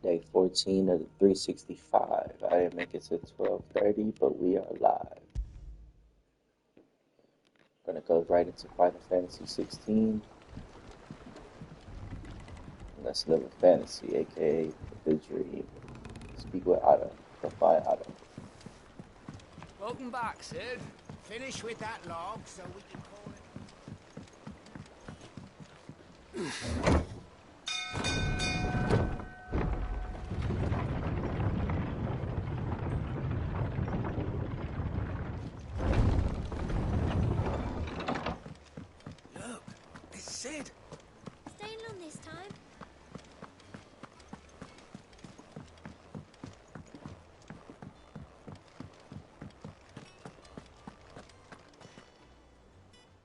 Day 14 of the 365. I didn't make it to 12:30, but we are live. Gonna go right into Final Fantasy 16. Let's live a fantasy, aka the dream. Speak with Otto. Defy Otto. Welcome back, Sid. Finish with that log so we can call it. Look, it's Sid. Staying long this time?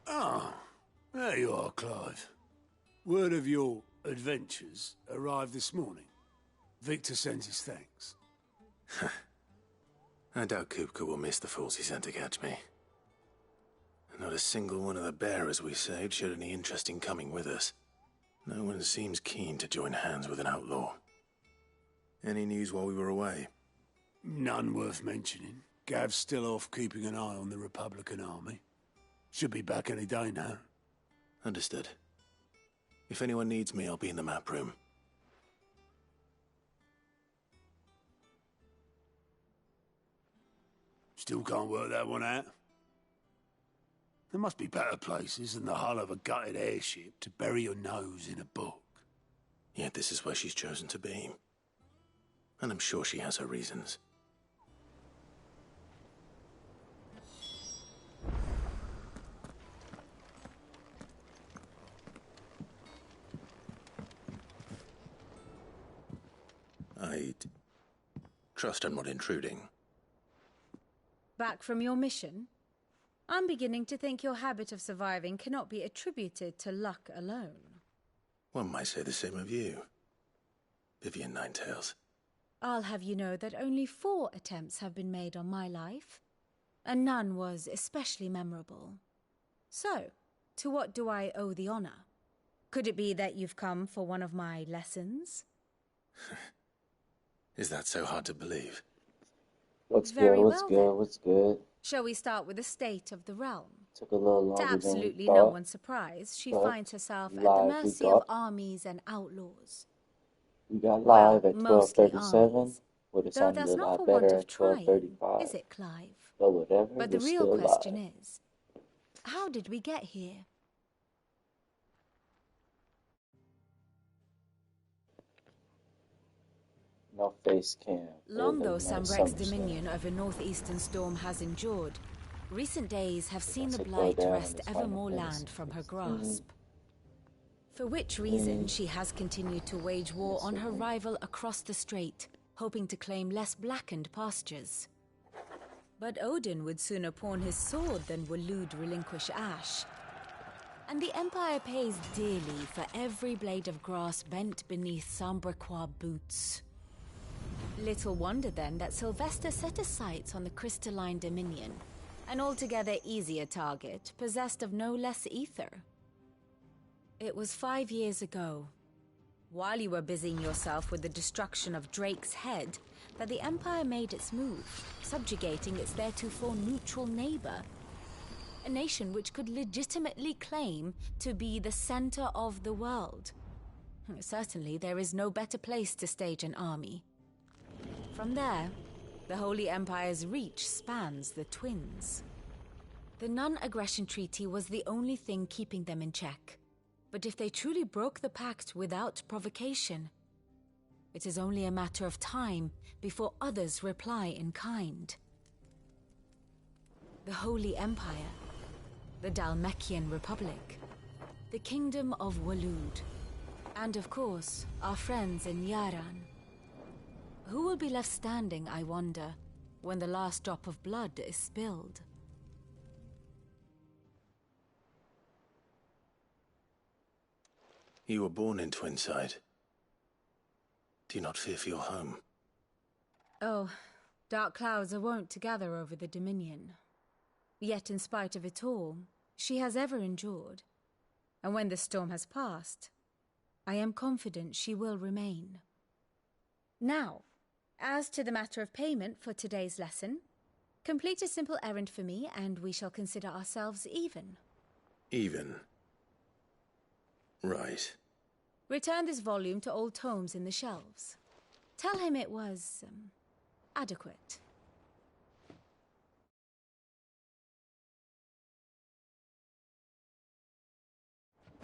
Ah, there you are, Clive. Word of your adventures arrived this morning. Victor sends his thanks. I doubt Kupka will miss the fools he sent to catch me. Not a single one of the bearers we saved showed any interest in coming with us. No one seems keen to join hands with an outlaw. Any news while we were away? None worth mentioning. Gav's still off keeping an eye on the Republican army. Should be back any day now. Understood. If anyone needs me, I'll be in the map room. Still can't work that one out. There must be better places than the hull of a gutted airship to bury your nose in a book. Yet this is where she's chosen to be. And I'm sure she has her reasons. I'd trust I'm not intruding. Back from your mission? I'm beginning to think your habit of surviving cannot be attributed to luck alone. One might say the same of you, Vivian Ninetails. I'll have you know that only 4 attempts have been made on my life, and none was especially memorable. So, to what do I owe the honor? Could it be that you've come for one of my lessons? Is that so hard to believe? What's Very good? What's well, good? then. What's good? Shall we start with the state of the realm? Took a little To longer than we absolutely thought. no one's surprise, she but finds herself at the live we mercy of got. armies and outlaws. We got Well, live at mostly 12:37. armies. Would have Though sounded that's a not lot for better want at of trying, 12:35. is it, Clive? But whatever, But the we're real still question live. is, how did we get here? No face cam. Long though Nice Sambrek's summer dominion slam. over northeastern storm has endured, recent days have seen the That's a Blight throwdown wrest in this ever Final more Fantasy land from her 16. grasp. For which reason she has continued to wage war on her rival across the strait, hoping to claim less blackened pastures. But Odin would sooner pawn his sword than Waloed relinquish Ash. And the Empire pays dearly for every blade of grass bent beneath Sambrequois boots. Little wonder then that Sylvester set his sights on the crystalline dominion, an altogether easier target, possessed of no less ether. It was 5 years ago, while you were busying yourself with the destruction of Drake's head, that the Empire made its move, subjugating its theretofore neutral neighbor. A nation which could legitimately claim to be the center of the world. Certainly, there is no better place to stage an army. From there, the Holy Empire's reach spans the Twins. The non-aggression treaty was the only thing keeping them in check. But if they truly broke the pact without provocation, it is only a matter of time before others reply in kind. The Holy Empire, the Dhalmekian Republic, the Kingdom of Waloed, and of course, our friends in Yaran. Who will be left standing, I wonder, when the last drop of blood is spilled? You were born in Twinside. Do you not fear for your home? Oh, dark clouds are wont to gather over the Dominion. Yet in spite of it all, she has ever endured. And when the storm has passed, I am confident she will remain. Now, as to the matter of payment for today's lesson, complete a simple errand for me and we shall consider ourselves even. Even? Right. Return this volume to old tomes in the shelves. Tell him it was, adequate.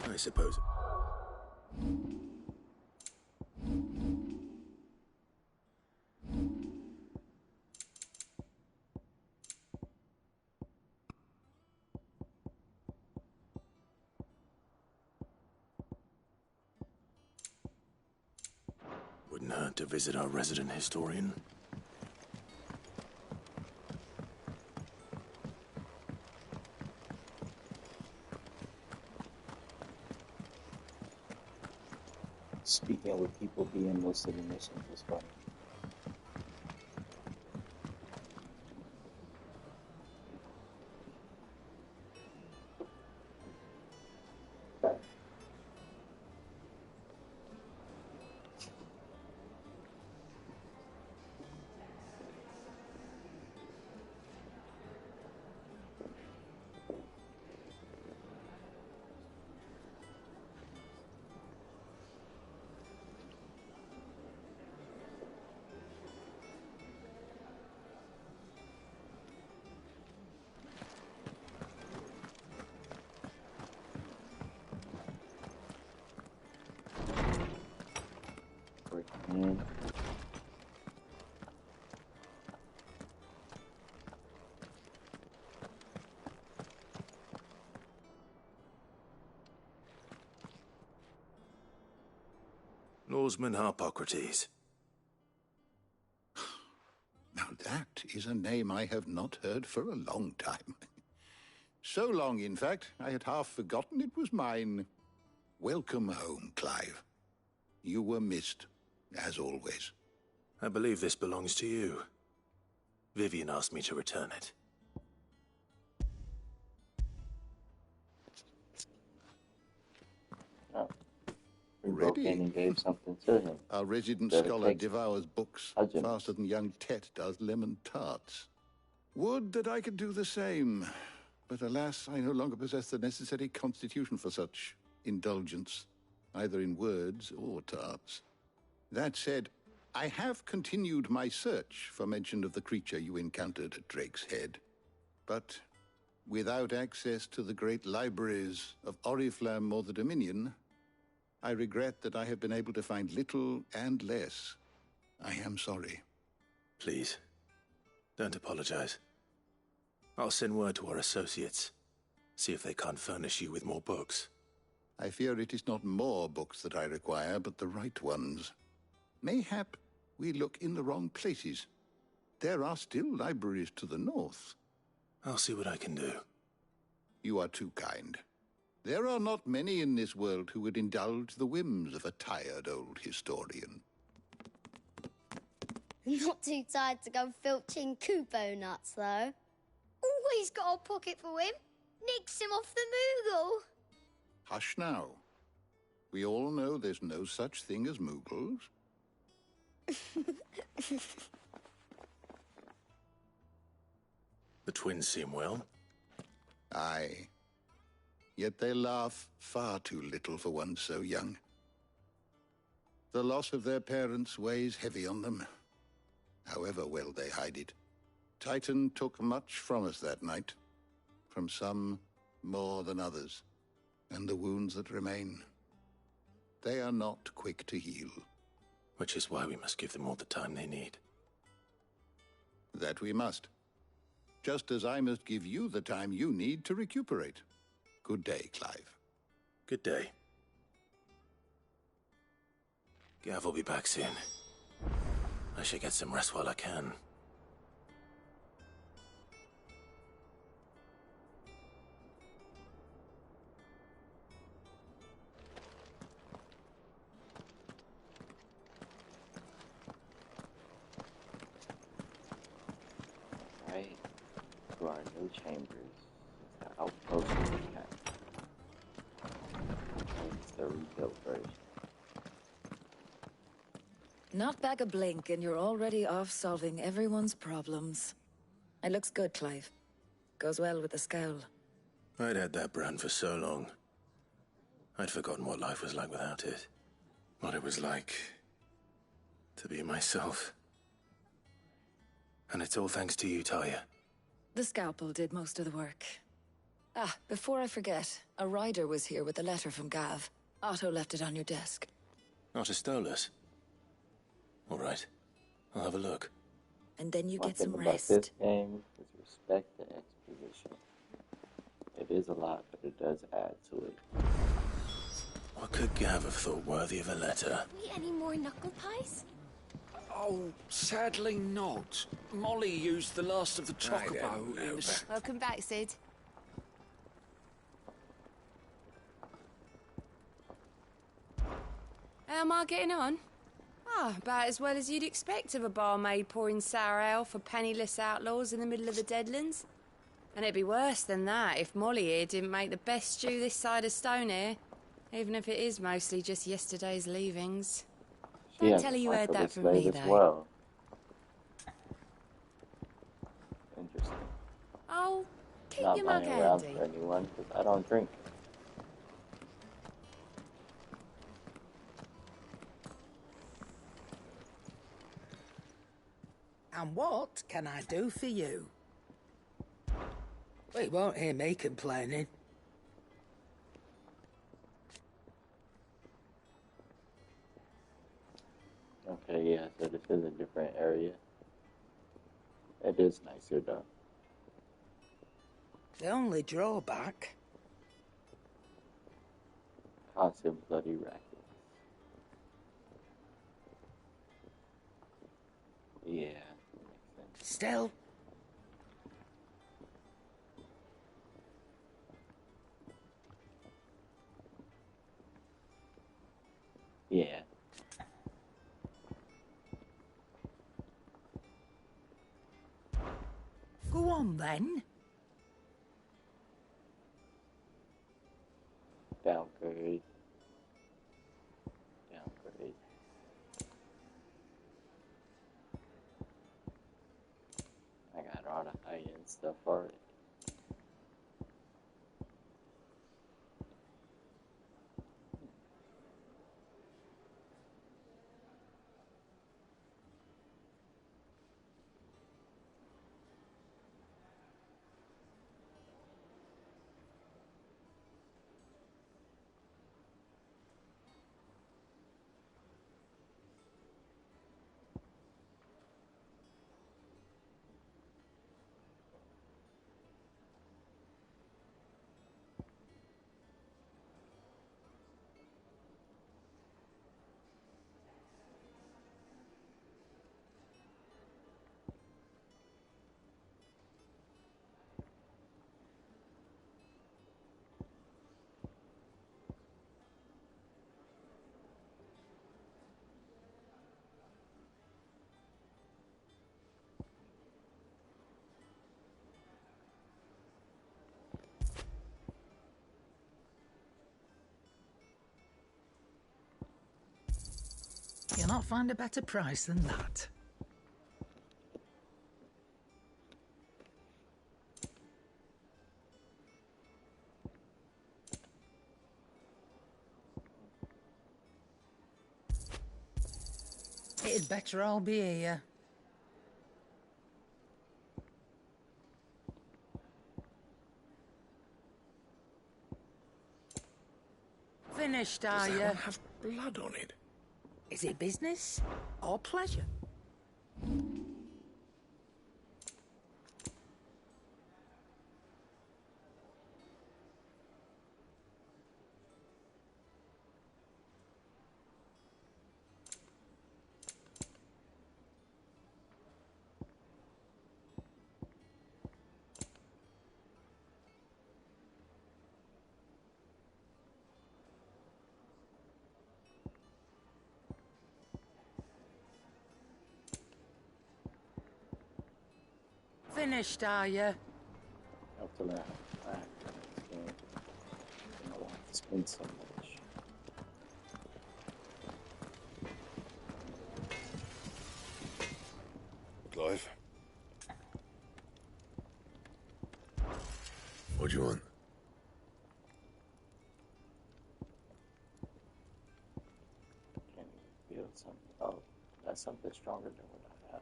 I suppose. Wouldn't hurt to visit our resident historian. Speaking with people being most of the missions was funny. Norseman Harpocrates. Now that is a name I have not heard for a long time. So long, in fact, I had half forgotten it was mine. Welcome home, Clive. You were missed, as always. I believe this belongs to you. Vivian asked me to return it. Oh. We broke Ready? in and gave something to him. Our resident Better scholar take devours books Hudgens. faster than young Tet does lemon tarts. Would that I could do the same. But alas, I no longer possess the necessary constitution for such indulgence, either in words or tarts. That said, I have continued my search for mention of the creature you encountered at Drake's Head. But without access to the great libraries of Oriflamme or the Dominion, I regret that I have been able to find little and less. I am sorry. Please, don't apologize. I'll send word to our associates. See if they can't furnish you with more books. I fear it is not more books that I require, but the right ones. Mayhap we look in the wrong places. There are still libraries to the north. I'll see what I can do. You are too kind. There are not many in this world who would indulge the whims of a tired old historian. Not too tired to go filching Kupo nuts, though. Always got a pocket for him. Nicks him off the Moogle. Hush now. We all know there's no such thing as Moogles. The twins seem well. Aye. Yet they laugh far too little for one so young. The loss of their parents weighs heavy on them, however well they hide it. Titan took much from us that night, from some more than others, and the wounds that remain, they are not quick to heal. Which is why we must give them all the time they need. That we must. Just as I must give you the time you need to recuperate. Good day, Clive. Good day. Gav will be back soon. I should get some rest while I can. Right to our new chambers. It's the outpost of the camp. It's the rebuilt version. Not back a blink and you're already off solving everyone's problems. It looks good, Clive. Goes well with the scowl. I'd had that brand for so long. I'd forgotten what life was like without it. What it was like to be myself. And it's all thanks to you, Talia. The scalpel did most of the work. Ah, before I forget, a rider was here with a letter from Gav. Otto left it on your desk. Otto stole us. All right. I'll have a look. And then you One get thing some about rest. this game is respect the exposition. It is a lot, but it does add to it. What could Gav have thought worthy of a letter? We any more knuckle pies? Oh, sadly not. Molly used the last of the chocobo in the... Welcome back, Sid. How am I getting on? Ah, about as well as you'd expect of a barmaid pouring sour ale for penniless outlaws in the middle of the Deadlands. And it'd be worse than that if Molly here didn't make the best stew this side of Stone here, even if it is mostly just yesterday's leavings. Don't tell her you heard that from me, though. Well. Interesting. Oh, keep Not your mug lying around handy. for anyone, because I don't drink. And what can I do for you? Well, you won't hear me complaining. Okay, yeah, so this is a different area. It is nicer, though. The only drawback... Constant bloody racket. Yeah, makes sense. Still, Yeah. go on then. Downgrade. Downgrade. I got all the high-end stuff already. You'll not find a better price than that. It'd better all be here. Finished, are Does that you? one have blood on it? Is it business or pleasure? Finished, are you? Have to learn how to crack this game. I don't want to spend so much. What do you want? Can we build something? Oh, that's something stronger than what I have.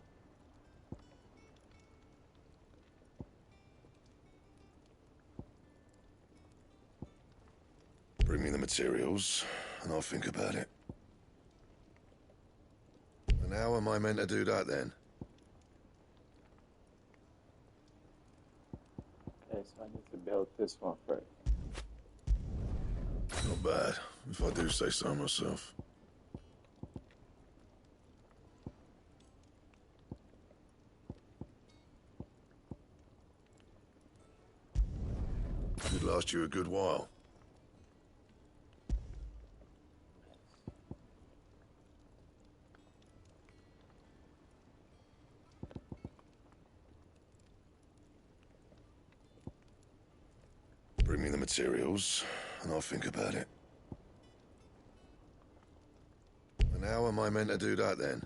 Bring me the materials, and I'll think about it. And how am I meant to do that, then? Okay, so I need to build this one first. Not bad, if I do say so myself. Should last you a good while. Bring me the materials, and I'll think about it. And how am I meant to do that, then?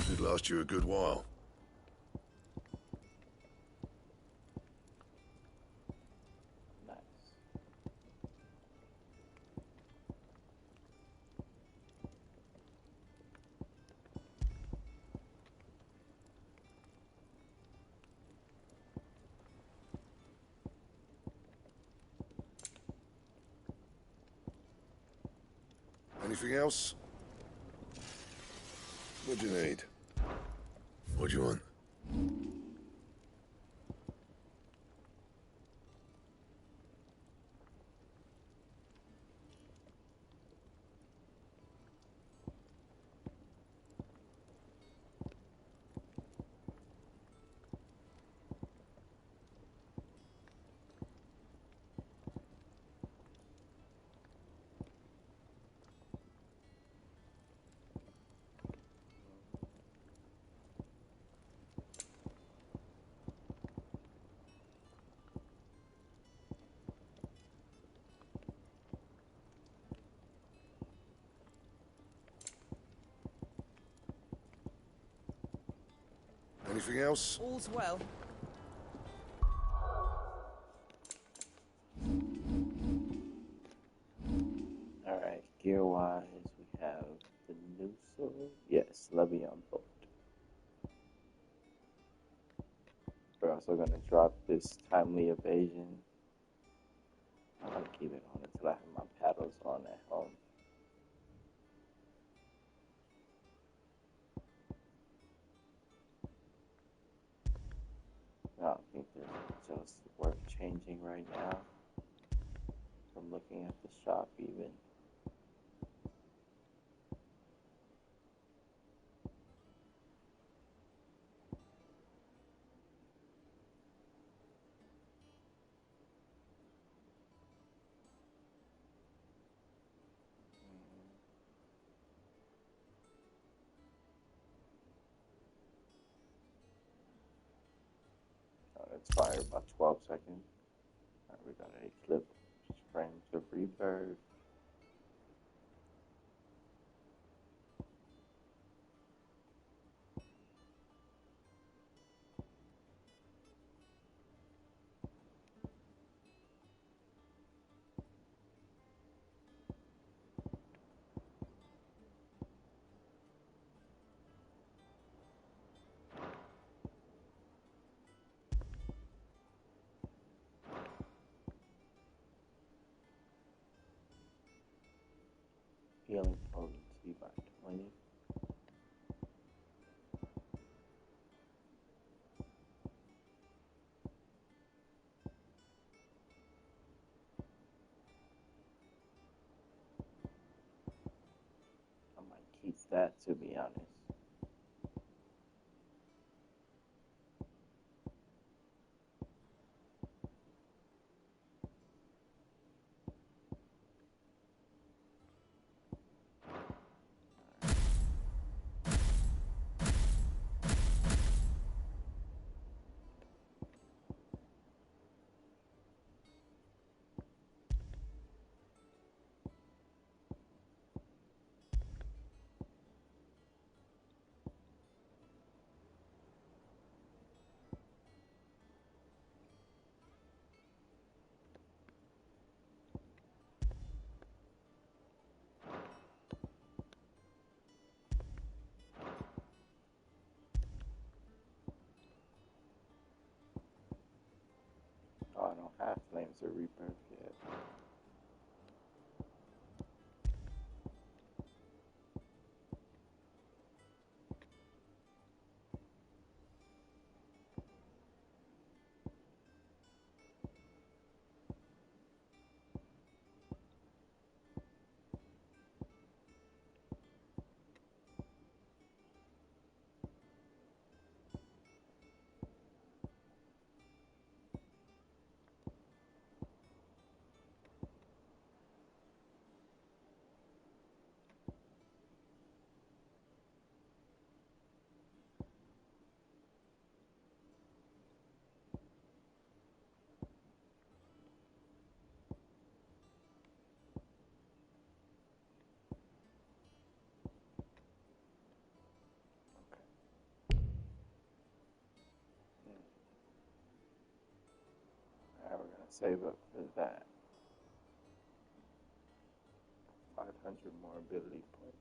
Should last you a good while. Nice. Anything else? What do you need? What do you want? Anything else? All's well. Alright, gear wise, we have the new sword. Yes, Levion bolt. We're also going to drop this timely evasion. I'm going to keep it on until I have my paddles on at home. I don't think there's just worth changing right now. From looking at the shop even. It's fired about 12 seconds. Alright, we got a clip frames of rebirth. Healing potency by 20. I might keep that, to be honest. save up for that. 500 more ability points.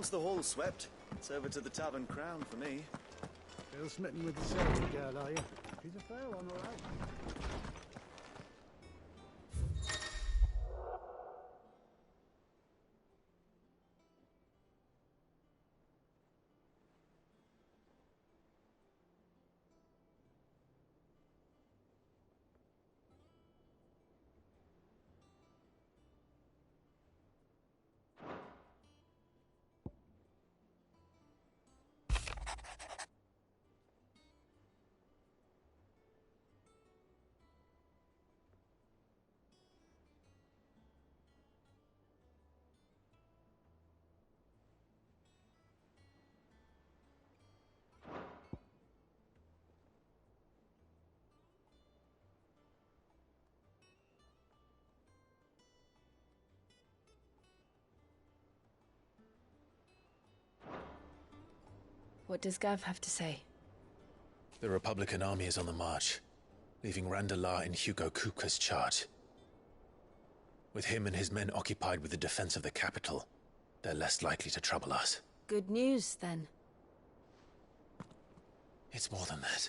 Once the hall's swept, it's over to the Tavern Crown for me. Still smitten with the servant girl, are you? She's a fair one, all right. What does Gav have to say? The Republican army is on the march, leaving Randalar in Hugo Kuka's charge. With him and his men occupied with the defense of the capital, they're less likely to trouble us. Good news, then. It's more than that.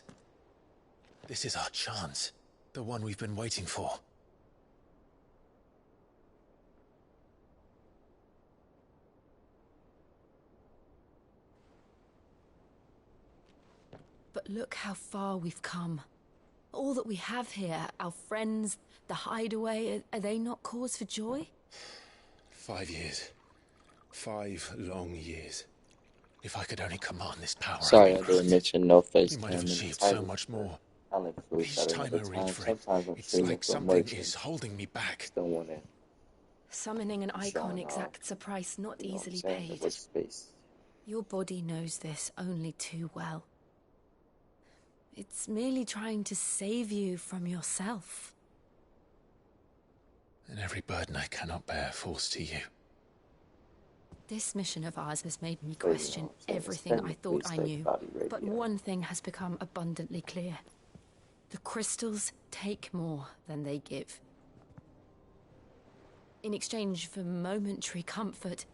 This is our chance. The one we've been waiting for. But look how far we've come. All that we have here, our friends, the hideaway, are they not cause for joy? 5 years. 5 long years. If I could only command this power. Sorry, I didn't mention no face we might cam have in the achieved title. so much more. I like the food Each better time I another read time. for it, Sometimes I'm it's streaming like for something merch is holding me back. don't want to. Summoning an icon So, exacts a price not You know what I'm easily saying? paid. What's space? Your body knows this only too well. It's merely trying to save you from yourself. And every burden I cannot bear falls to you. This mission of ours has made me But, you know question what I'm saying? everything I thought I Technically, knew. Body But radio. one thing has become abundantly clear. The crystals take more than they give. In exchange for momentary comfort,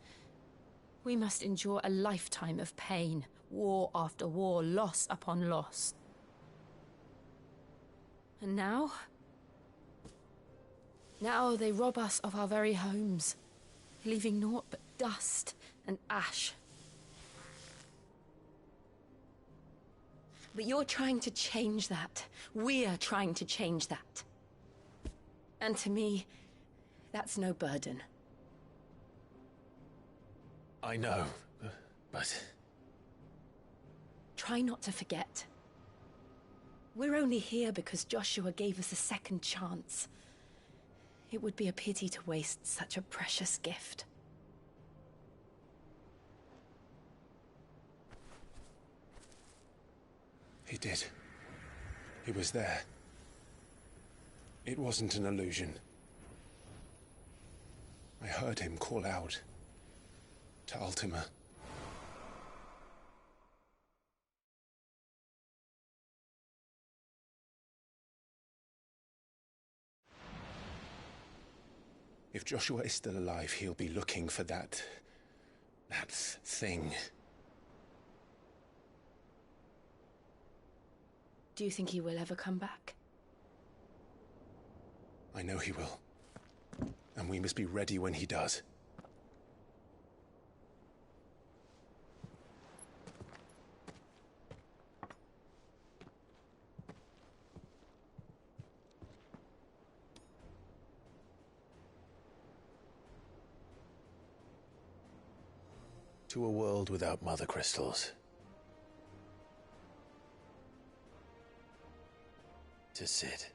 we must endure a lifetime of pain, war after war, loss upon loss. And now? Now they rob us of our very homes, leaving naught but dust and ash. But you're trying to change that. We're trying to change that. And to me, that's no burden. I know, but... Try not to forget. We're only here because Joshua gave us a second chance. It would be a pity to waste such a precious gift. He did. He was there. It wasn't an illusion. I heard him call out to Ultima. If Joshua is still alive, he'll be looking for that thing. Do you think he will ever come back? I know he will. And we must be ready when he does. To a world without mother crystals. To Sid.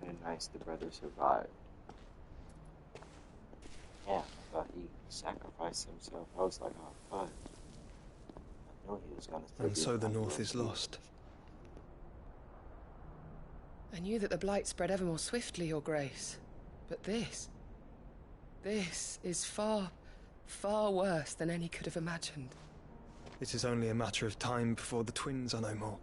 Okay, nice. The brother survived. Yeah, I thought he sacrificed himself. I was like, oh, fuck. I knew he was gonna. And so the North is lost. I knew that the blight spread ever more swiftly, Your Grace. But this is far, far worse than any could have imagined. It is only a matter of time before the twins are no more.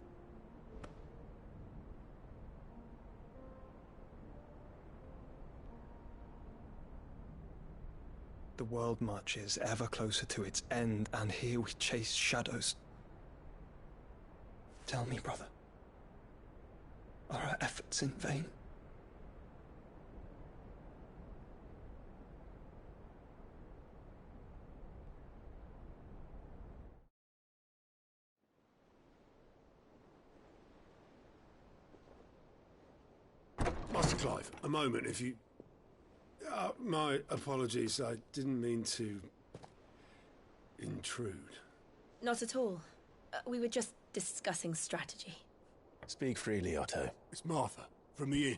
The world marches ever closer to its end, and here we chase shadows. Tell me, brother, are our efforts in vain? Master Clive, a moment, if you... my apologies, I didn't mean to... intrude. Not at all. We were just discussing strategy. Speak freely, Otto. It's Martha, from the inn.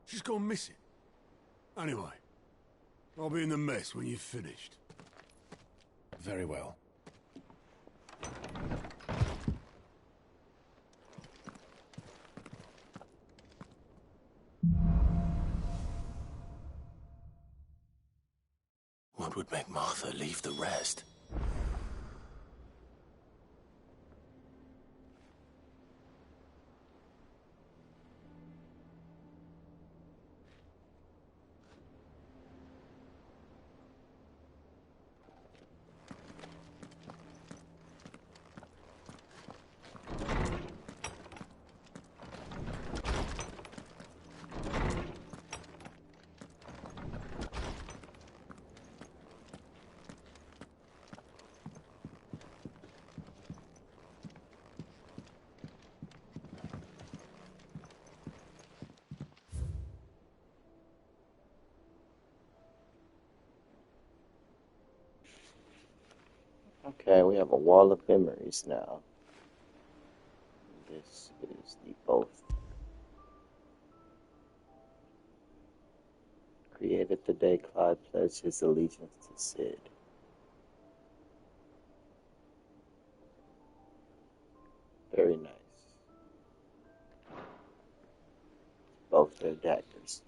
She's gone missing. Anyway, I'll be in the mess when you've finished. Very well. What would make Martha leave the rest? Okay, we have a wall of memories now. This is the both. Created the day Clyde pledged his allegiance to Sid. Very nice. Both their daggers.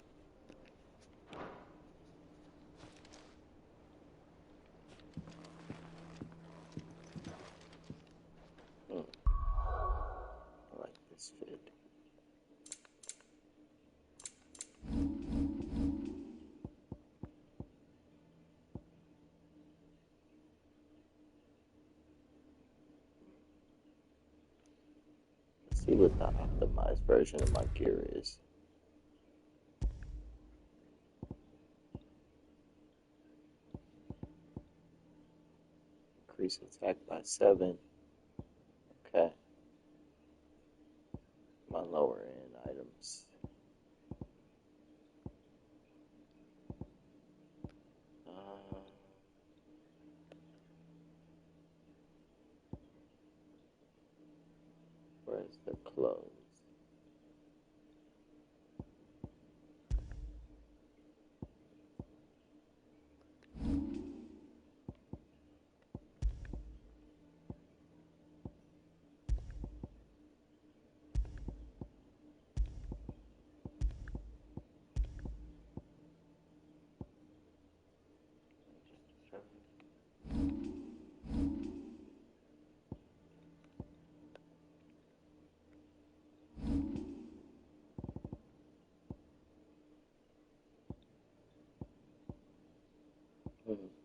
I like this fit. Let's see what the optimized version of my gear is. Increase attack by 7. Okay. My lower end items. Where's the clothes?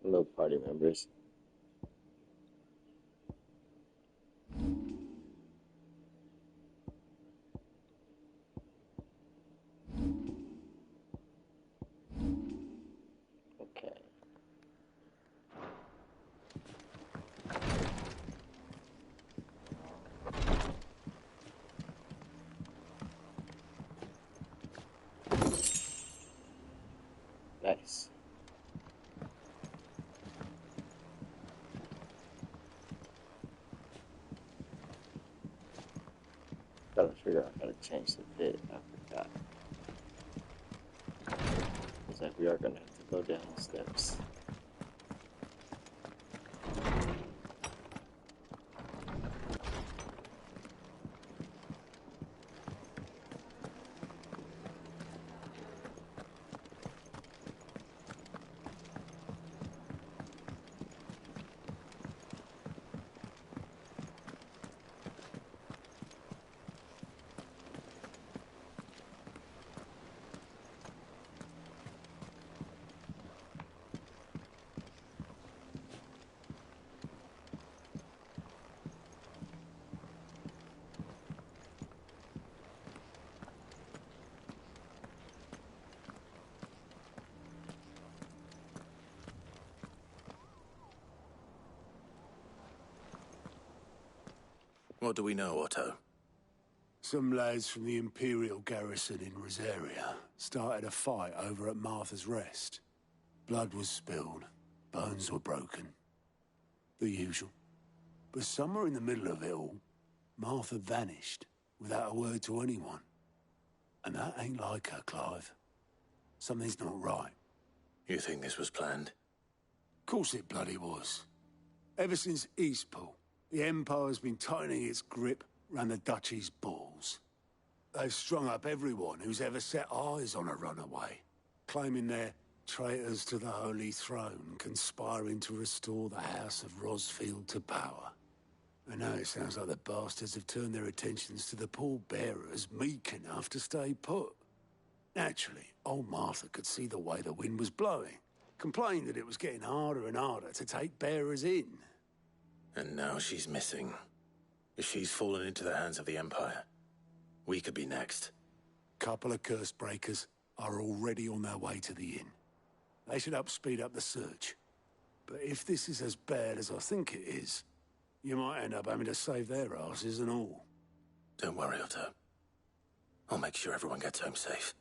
Hello, party members. Okay. Nice. Gotta figure out how to change the fit. I forgot. Looks like we are gonna have to go down the steps. What do we know, Otto? Some lads from the Imperial garrison in Rosaria started a fight over at Martha's Rest. Blood was spilled, bones were broken. The usual. But somewhere in the middle of it all, Martha vanished without a word to anyone. And that ain't like her, Clive. Something's not right. You think this was planned? Course it bloody was. Ever since Eastpool, the Empire's been tightening its grip round the Duchy's balls. They've strung up everyone who's ever set eyes on a runaway, claiming they're traitors to the Holy Throne, conspiring to restore the House of Rosfield to power. And now it sounds like the bastards have turned their attentions to the pallbearers meek enough to stay put. Naturally, old Martha could see the way the wind was blowing, complained that it was getting harder and harder to take bearers in. And now she's missing. If she's fallen into the hands of the Empire, we could be next. Couple of curse breakers are already on their way to the inn. They should help speed up the search. But if this is as bad as I think it is, you might end up having to save their asses and all. Don't worry, Otto. I'll make sure everyone gets home safe.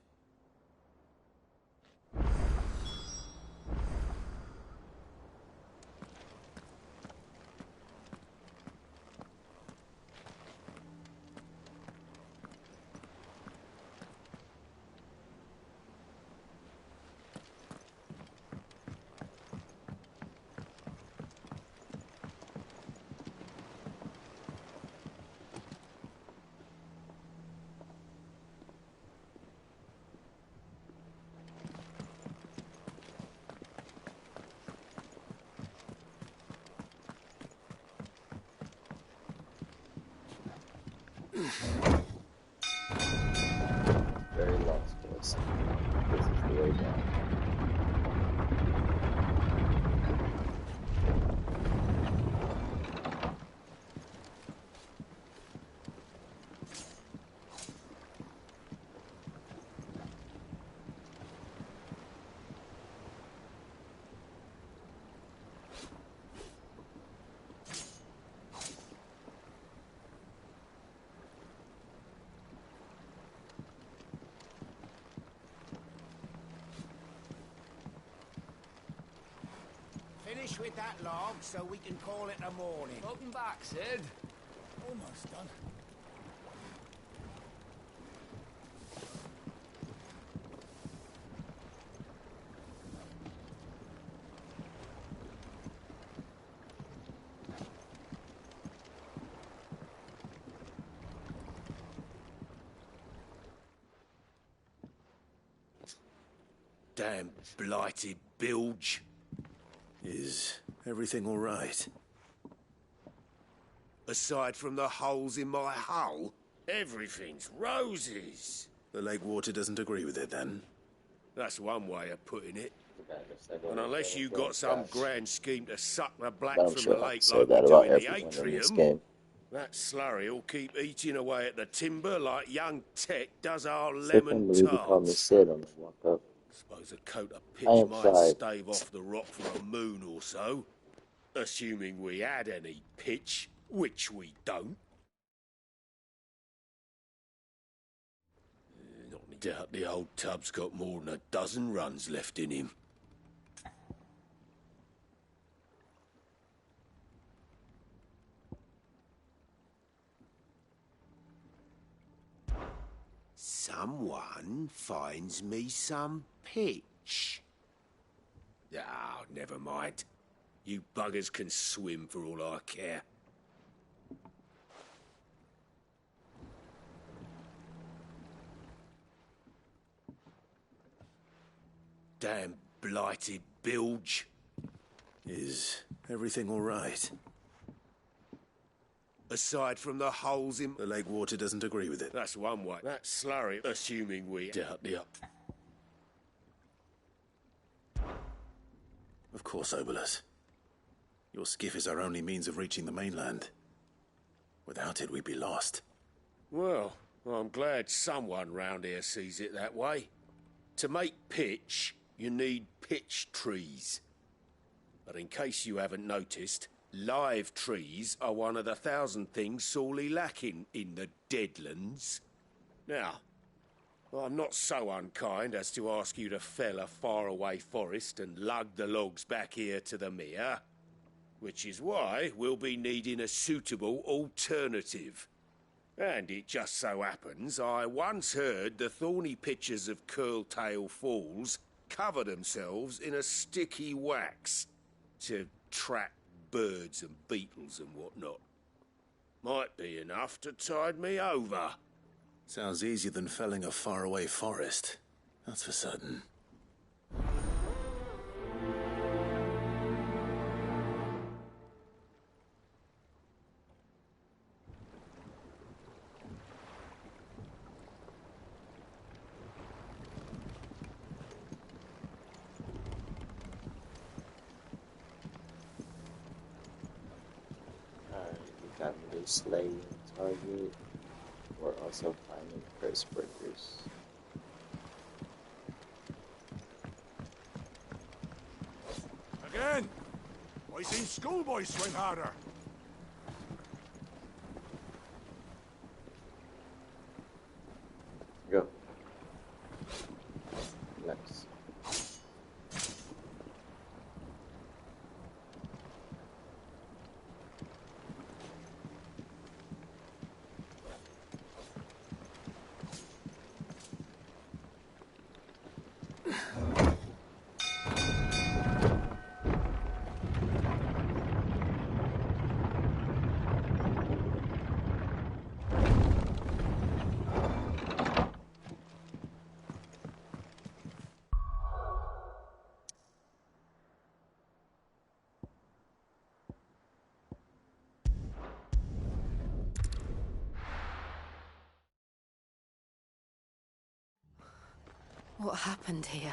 Very lost us. This is the way down. Finish with that log so we can call it a morning. Welcome back, Sid. Almost done. Damn blighted bilge. Is everything all right? Aside from the holes in my hull, everything's roses. The lake water doesn't agree with it, then? That's one way of putting it. And unless you got some grand scheme to suck the black I'm from sure the I lake say like that we do about in the everyone in this atrium, game. that slurry will keep eating away at the timber like young Tech does our Still can't lemon believe he called me tarts. Sid on the walk up. Suppose a coat of I pitch am might sorry. stave off the rot for a moon or so. Assuming we had any pitch, which we don't. Not me doubt the old tub's got more than a dozen runs left in him. Someone finds me some pitch. Ah, never mind. You buggers can swim for all I care. Damn blighted bilge. Is everything all right? Aside from the holes in... The lake water doesn't agree with it. That's one way. That slurry, assuming we doubt the up. Of course, Obolus. Your skiff is our only means of reaching the mainland. Without it, we'd be lost. Well, I'm glad someone round here sees it that way. To make pitch, you need pitch trees. But in case you haven't noticed, live trees are one of the 1,000 things sorely lacking in the Deadlands. Now, I'm not so unkind as to ask you to fell a faraway forest and lug the logs back here to the mere, which is why we'll be needing a suitable alternative. And it just so happens I once heard the thorny pitchers of Curltail Falls cover themselves in a sticky wax to trap birds and beetles and whatnot. Might be enough to tide me over. Sounds easier than felling a faraway forest. That's for certain. We got a new slaying target. We're also finding curse breakers. Again! I seen schoolboys swing harder. Go. Nice. What happened here?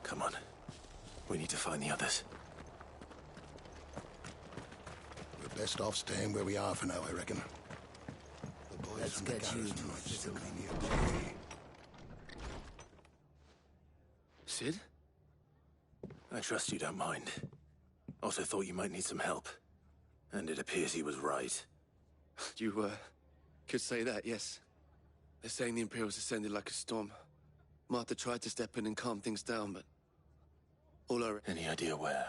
Come on. We need to find the others. We're best off staying where we are for now, I reckon. The boys from the garrison might still be nearby. Sid? I trust you don't mind. Also thought you might need some help. And it appears he was right. You, could say that, yes. They're saying the Imperials descended like a storm. Martha tried to step in and calm things down, but... all our... Any idea where?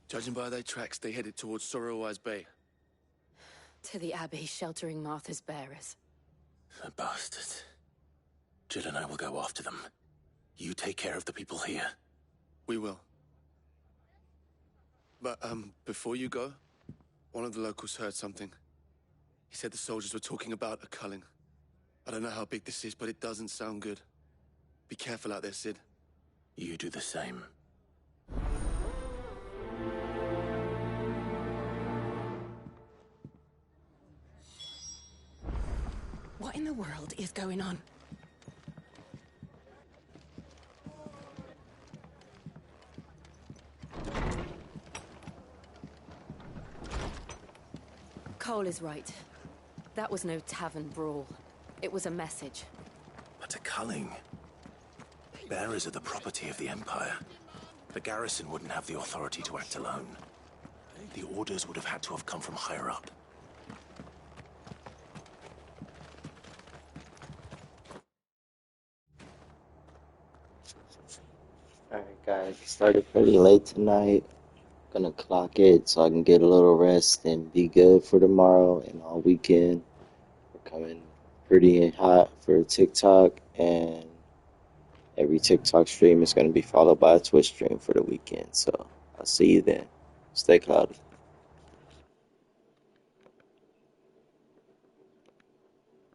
Judging by their tracks, they headed towards Sorrowwise Bay. To the Abbey, sheltering Martha's bearers. The bastards. Jill and I will go after them. You take care of the people here. We will. But, before you go, one of the locals heard something. He said the soldiers were talking about a culling. I don't know how big this is, but it doesn't sound good. Be careful out there, Sid. You do the same. What in the world is going on? Cole is right. That was no tavern brawl. It was a message. But a culling. Bearers are the property of the Empire. The garrison wouldn't have the authority to act alone. The orders would have had to have come from higher up. Alright guys, it started pretty late tonight. Gonna clock it so I can get a little rest and be good for tomorrow and all weekend. We're coming pretty hot for TikTok, and every TikTok stream is going to be followed by a Twitch stream for the weekend. So I'll see you then. Stay cloudy.